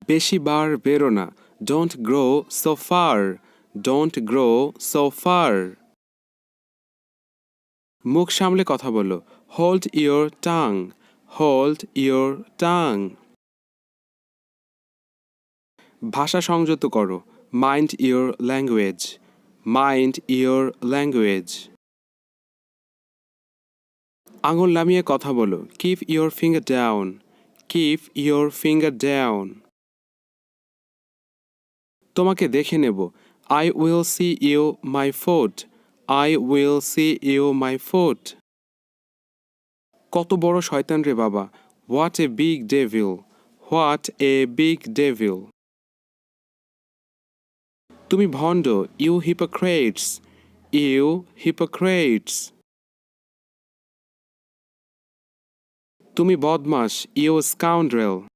বেশি বার বেরো না। Don't grow so far. Don't grow so far. মুখ সামলে কথা বলো। Hold your tongue. Hold your tongue. ভাষা সংযত করো। Mind your language. Mind your language. আঙুল নামিয়ে কথা বলো। Keep your finger down. Keep your finger down. তোমাকে দেখে নেব। I will see you my foot. I will see you my foot. কত বড় শয়তান রে বাবা। What a big devil. What a big devil. তুমি ভণ্ড। You hypocrites. You hypocrites. তুমি বদমাশ। You scoundrel.